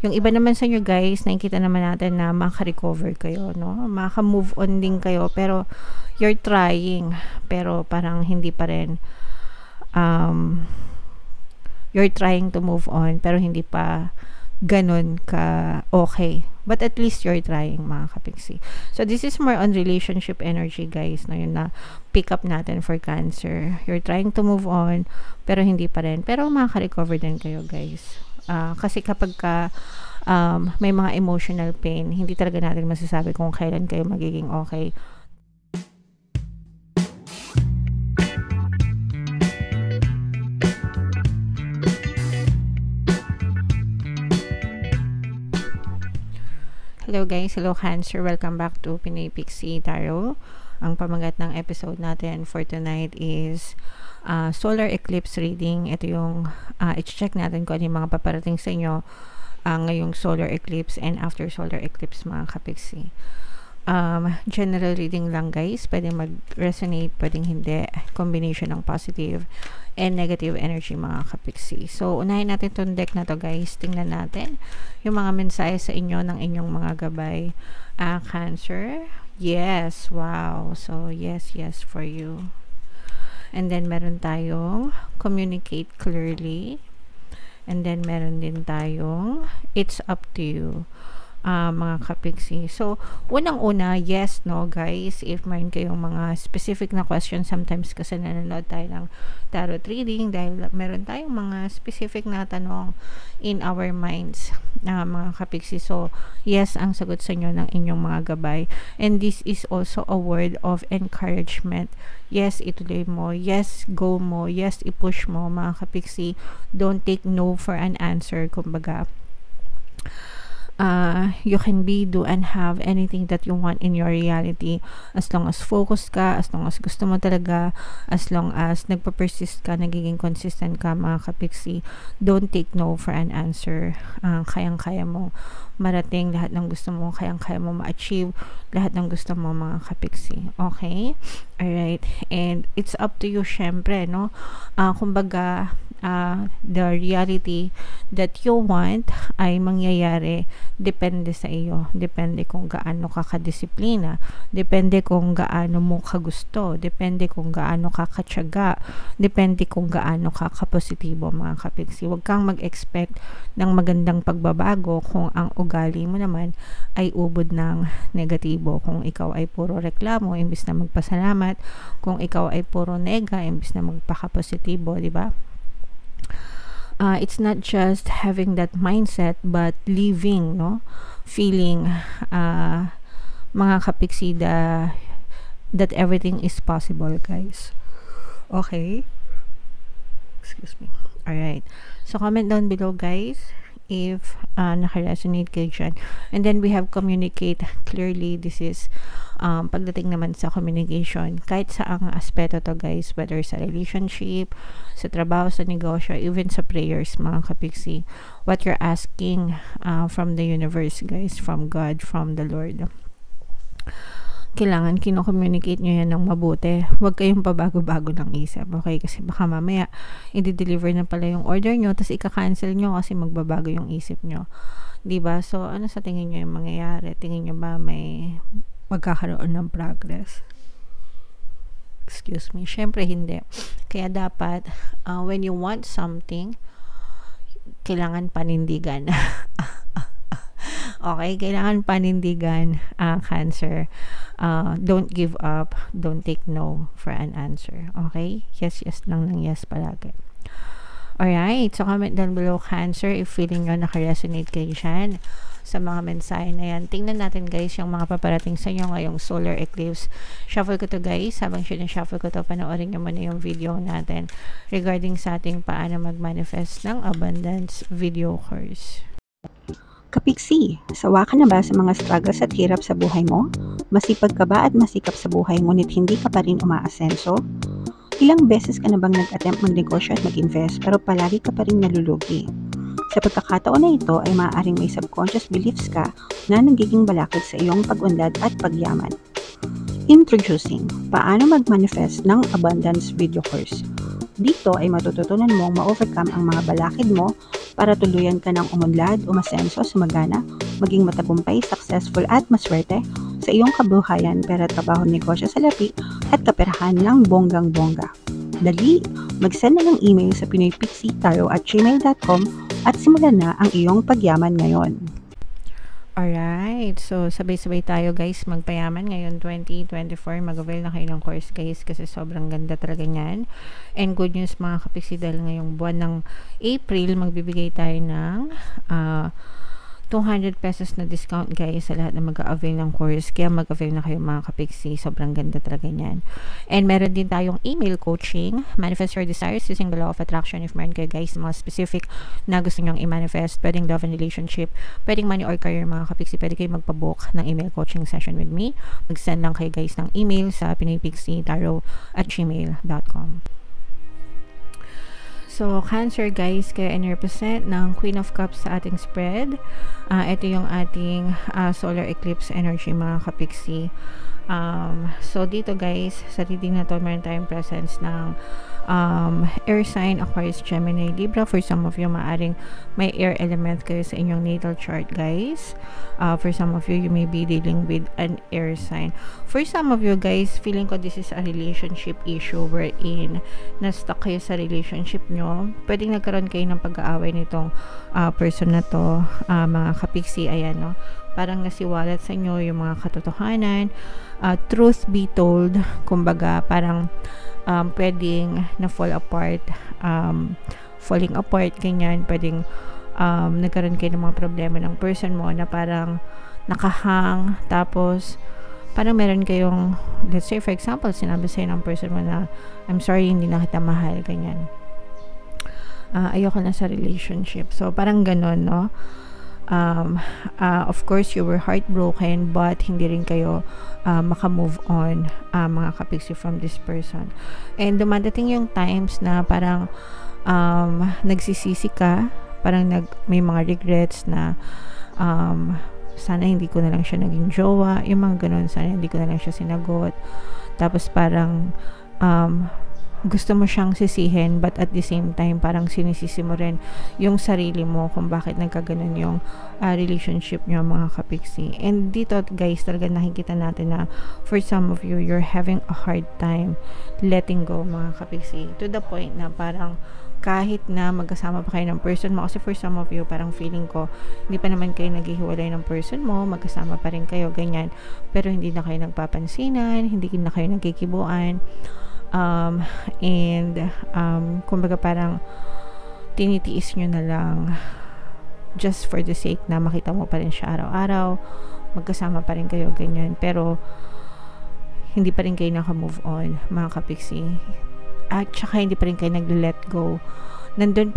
Yung iba naman sa inyo guys, nakikita naman natin na maka-recover kayo, no? Maka-move on din kayo, pero you're trying, pero parang hindi pa rin. You're trying to move on, pero hindi pa ganun ka okay. But at least you're trying, mga kapiksi. So, this is more on relationship energy, guys, na yun na pick up natin for Cancer. You're trying to move on, pero hindi pa rin. Pero makaka-recover din kayo, guys. Kasi kapag may mga emotional pain, hindi talaga natin masasabi kung kailan kayo magiging okay. Hello guys, hello Cancer, welcome back to Pinay Pixie Tarot. Ang pamagat ng episode natin for tonight is solar eclipse reading. Ito yung i-check natin kung ano yung mga paparating sa inyo ngayong solar eclipse and after solar eclipse, mga kapixie. General reading lang guys, pwedeng mag-resonate, pwedeng hindi, combination ng positive and negative energy, mga kapixie. So unahin natin itong deck na to guys, tingnan natin yung mga mensahe sa inyo ng inyong mga gabay. Cancer, yes, wow, so yes for you. And then meron tayong communicate clearly, and then meron din tayong it's up to you, mga kapixie. So, unang-una, yes, no, guys, if mayroon kayong mga specific na questions, sometimes kasi nanonood tayo ng tarot reading dahil meron tayong mga specific na tanong in our minds, mga kapixie. So, yes, ang sagot sa inyo ng inyong mga gabay. And this is also a word of encouragement. Yes, ituloy mo. Yes, go mo. Yes, i-push mo, mga kapixie. Don't take no for an answer, kumbaga. You can be, do, and have anything that you want in your reality as long as focused ka, as long as gusto mo talaga, as long as nagpa-persist ka, nagiging consistent ka, mga kapixie. Don't take no for an answer. Kayang-kaya mo marating lahat ng gusto mo, kayang-kaya mo ma-achieve lahat ng gusto mo, mga kapixie. Okay? Alright. And it's up to you, syempre, no? Kumbaga, the reality that you want ay mangyayari depende sa iyo, depende kung gaano ka kadisiplina, depende kung gaano mo kagusto, depende kung gaano ka katyaga, depende kung gaano ka kapositibo, mga kapixie. Huwag kang mag-expect ng magandang pagbabago kung ang ugali mo naman ay ubod ng negatibo, kung ikaw ay puro reklamo imbis na magpasalamat, kung ikaw ay puro nega imbis na magpakapositibo, di ba? It's not just having that mindset but living, no, feeling, mga kapixie, that everything is possible, guys. Okay, excuse me. Alright, so comment down below guys if naka-resonate kayo dyan. And then we have communicate clearly. This is pagdating naman sa communication, kahit sa ang aspeto to guys, whether sa relationship, sa trabaho, sa negosyo, even sa prayers, mga kapixie, what you're asking from the universe guys, from God, from the Lord, kailangan kino-communicate nyo yan ng mabuti. Huwag kayong pabago-bago ng isip, okay? Kasi baka mamaya i-deliver na pala yung order nyo, tapos ika-cancel nyo kasi magbabago yung isip nyo, diba? So ano sa tingin nyo yung mangyayari? Tingin nyo ba may magkakaroon ng progress? Excuse me, syempre hindi. Kaya dapat when you want something, kailangan panindigan. Okay, kailangan panindigan, Cancer. Don't give up, don't take no for an answer. Okay, yes lang ng yes palagi. Alright, so comment down below, Cancer, if feeling nyo naka-resonate kayo dyan sa mga mensahe na yan. Tingnan natin guys yung mga paparating sa inyo ngayong solar eclipse. Shuffle ko to guys. Habang shuffle ko to, panoorin nyo muna yung video natin regarding sa ating paano mag-manifest ng abundance video course. Kapixie, sawa ka na ba sa mga struggles at hirap sa buhay mo? Masipag ka ba at masikap sa buhay ngunit hindi ka pa rin umaasenso? Ilang beses ka na bang nag-attempt magnegosyo at mag-invest pero palagi ka pa rin nalulugi? Sa pagkakataon na ito ay maaaring may subconscious beliefs ka na nagiging balakid sa iyong pag-unlad at pagyaman. Introducing, paano mag-manifest ng abundance video course. Dito ay matututunan mong ma-overcome ang mga balakid mo para tuluyan ka ng umunlad, umasenso, sumagana, maging matagumpay, successful at maswerte sa iyong kabuhayan, pera, trabaho, negosyo, salapi at kaperahan ng bonggang-bongga. Dali, mag-send na ng email sa pinoypixietaro@gmail.com at simulan na ang iyong pagyaman ngayon. Alright, so sabay-sabay tayo guys magpayaman ngayon 2024. Mag-avail na kayo ng course guys kasi sobrang ganda talaga niyan. And good news mga kapiksi, dahil ngayong buwan ng April magbibigay tayo ng 200 pesos na discount guys sa lahat na mag-avail ng course. Kaya mag-avail na kayo mga kapiksi, sobrang ganda talaga niyan. And meron din tayong email coaching, manifest your desires using the law of attraction. If meron kayo guys mga specific na gusto nyong i-manifest, pwedeng love and relationship, pwedeng money or career mga kapiksi, pwede kayo magpabook ng email coaching session with me. Mag-send lang kayo guys ng email sa pinoypixietaro@gmail.com. So, Cancer guys, kaya in represent ng Queen of Cups sa ating spread. Ito yung ating solar eclipse energy mga kapiksi. So, dito guys, sa reading na to, meron tayong presence ng air sign, Aquarius, Gemini, Libra. For some of you, maaring may air element kayo sa inyong natal chart guys. For some of you, you may be dealing with an air sign. For some of you guys, feeling ko this is a relationship issue wherein na-stuck kayo sa relationship nyo. Pwedeng nagkaroon kayo ng pag-aaway nitong person na to, mga kapiksi. Ayan, no? Parang nasiwalat sa inyo yung mga katotohanan. Truth be told, kumbaga, parang pwedeng na fall apart, falling apart, ganyan. Pwedeng nagkaroon kayo ng mga problema ng person mo na parang nakahang, tapos parang meron kayong, let's say for example, sinabi sa'yo ng person mo na I'm sorry, hindi na kita mahal, ganyan. Ayoko na sa relationship. So parang ganon, no? Of course you were heartbroken, but hindi rin kayo maka-move on, mga kapiksi, from this person. And dumadating yung times na parang nagsisisi ka, parang may mga regrets na sana hindi ko na lang siya naging jowa, yung mga ganun, sana hindi ko na lang siya sinagot. Tapos parang gusto mo siyang sisihin, but at the same time parang sinisisi mo rin yung sarili mo kung bakit nagkaganon yung relationship nyo mga kapiksi. And dito guys, talaga nakikita natin na for some of you, you're having a hard time letting go mga kapiksi, to the point na parang kahit na magkasama pa kayo ng person mo, kasi for some of you, parang feeling ko hindi pa naman kayo naghihiwalay ng person mo, magkasama pa rin kayo, ganyan, pero hindi na kayo nagpapansinan, hindi na kayo nagkikibuan. Kumbaga parang tinitiis nyo na lang just for the sake na makita mo pa rin siya araw-araw, magkasama pa rin kayo, ganyan, pero hindi pa rin kayo naka-move on mga kapiksi, at saka hindi pa rin kayo nag-let go. Nandun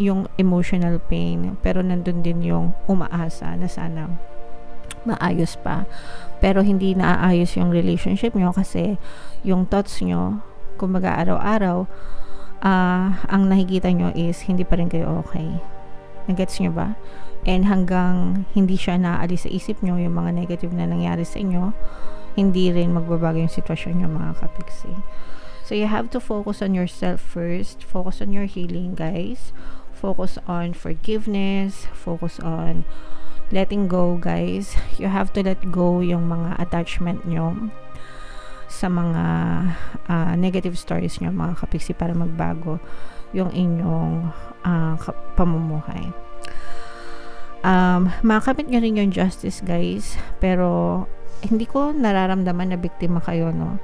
yung emotional pain, pero nandun din yung umaasa na sana maayos pa, pero hindi naaayos yung relationship nyo kasi yung thoughts nyo, kumbaga araw-araw, ang nakikita nyo is hindi pa rin kayo okay. Nagets nyo ba? And hanggang hindi siya naalis sa isip nyo, yung mga negative na nangyari sa inyo, hindi rin magbabago yung sitwasyon nyo mga kapiksi. So you have to focus on yourself first, focus on your healing guys, focus on forgiveness, focus on letting go guys. You have to let go yung mga attachment nyo sa mga negative stories nyo mga kapiksi, para magbago yung inyong pamumuhay. Makakapit nyo rin yung justice guys, pero hindi ko nararamdaman na biktima kayo, no?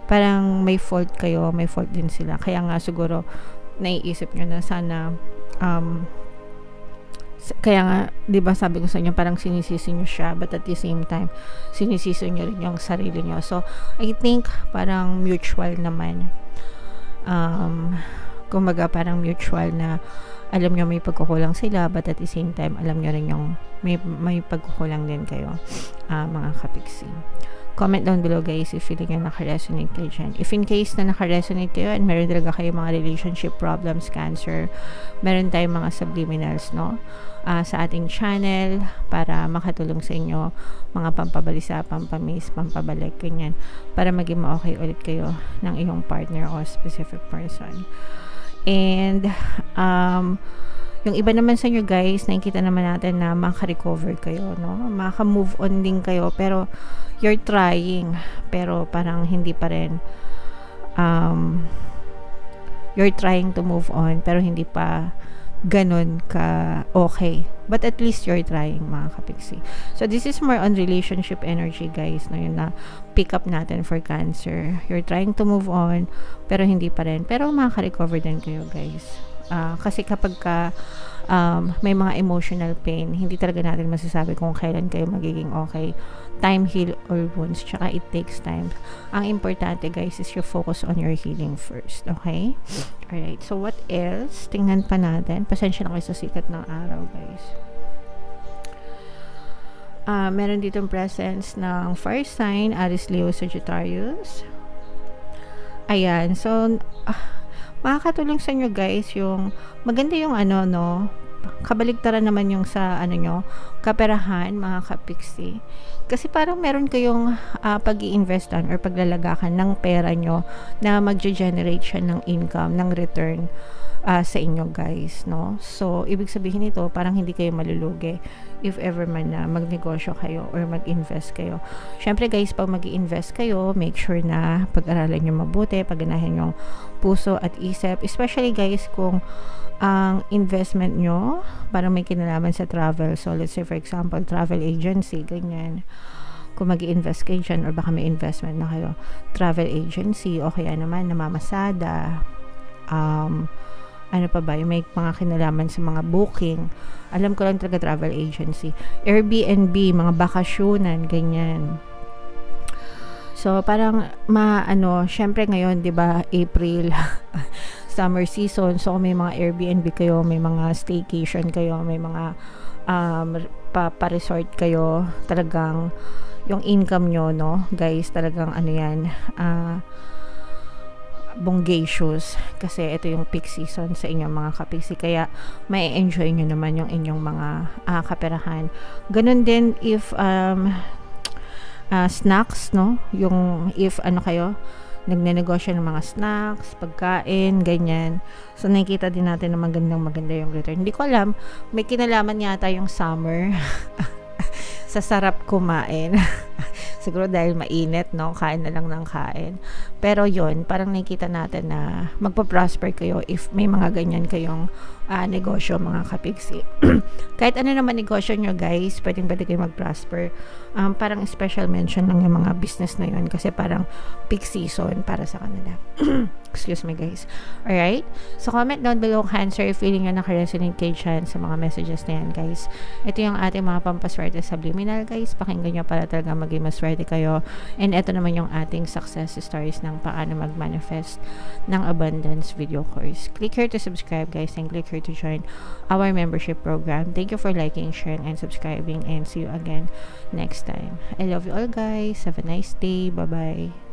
Parang may fault kayo, may fault din sila, kaya nga siguro naiisip nyo na sana kaya nga, di ba sabi ko sa inyo, parang sinisisi nyo siya, but at the same time, sinisisi nyo rin yung sarili nyo. So, I think, parang mutual naman. Kumbaga, parang mutual na alam nyo may pagkukulang sila, but at the same time, alam nyo rin yung may pagkukulang din kayo, mga kapiksi. Comment down below guys if feeling nyo naka-resonate kayo dyan. If in case na naka-resonate kayo and meron talaga kayo mga relationship problems, Cancer, meron tayong mga subliminals, no? Sa ating channel para makatulong sa inyo, mga pampabalisa, pampamiss, pampabalik, ganyan, para maging ma-okay ulit kayo ng iyong partner o specific person. And Yung iba naman sa inyo guys, nakikita naman natin na maka-recover kayo, no? Maka-move on din kayo, pero you're trying, pero parang hindi pa rin. You're trying to move on, pero hindi pa ganun ka okay. But at least you're trying, mga kapiksi. So this is more on relationship energy guys, no? Yun na pick up natin for Cancer. You're trying to move on, pero hindi pa rin. Pero makaka-recover din kayo guys. Kasi kapag may mga emotional pain, hindi talaga natin masasabi kung kailan kayo magiging okay. Time heal all wounds, tsaka it takes time. Ang importante guys is you focus on your healing first, okay? Alright, so what else? Tingnan pa natin. Pasensya na kayo sa sikat ng araw guys. Meron ditong presence ng fire sign, Aries, Leo, Sagittarius. Ayan, so makakatulong sa inyo guys yung maganda yung kabaligtaran naman yung sa nyo, kaperahan, mga kapiksi. Kasi parang meron kayong pag-i-investan or paglalagakan ng pera nyo na magge-generate siya ng income, ng return sa inyo guys, no? So, ibig sabihin nito, parang hindi kayo malulugi if ever man na magnegosyo kayo or mag-invest kayo. Syempre guys, pag mag-i-invest kayo, make sure na pag-aralan nyo mabuti, pagganahin yung puso at isip, especially guys kung ang investment nyo parang may kinalaman sa travel. So, let's say for example, travel agency, ganyan. Kung mag-i-invest kayo dyan or baka may investment na kayo, travel agency, o kaya naman namamasada, ano pa ba, yung may mga kinalaman sa mga booking. Alam ko lang talaga travel agency. Airbnb, mga bakasyonan, ganyan. So, parang syempre ngayon, 'di ba, April, summer season. So, may mga Airbnb kayo, may mga staycation kayo, may mga pa-resort kayo. Talagang yung income nyo, no, guys, talagang yan, bongacious. Kasi ito yung peak season sa inyong mga kapiksi. Kaya, may enjoy nyo naman yung inyong mga kaperahan. Ganun din if snacks, no? Yung if kayo, nagnenegosyo ng mga snacks, pagkain, ganyan. So, nakikita din natin na maganda yung return. Hindi ko alam, may kinalaman yata yung summer sa sarap kumain. Siguro dahil mainit, no? Kain na lang ng kain. Pero yun, parang nakikita natin na magpa-prosper kayo if may mga ganyan kayong negosyo, mga kapiksi. Kahit ano naman negosyo nyo, guys, pwede kayo mag-prosper. Parang special mention lang yung mga business na yun kasi parang peak season para sa kanila. Excuse me, guys. Alright? So, comment down below, Cancer, if feeling nyo naka-resonate kayo dyan sa mga messages na yan, guys. Ito yung ating mga pampaswerte subliminal, guys. Pakinggan nyo para talaga maging maswerte kayo. And ito naman yung ating success stories ng paano mag-manifest ng abundance video course. Click here to subscribe, guys, and click here to join our membership program. Thank you for liking, sharing, and subscribing, and see you again next time. I love you all, guys. Have a nice day. Bye-bye.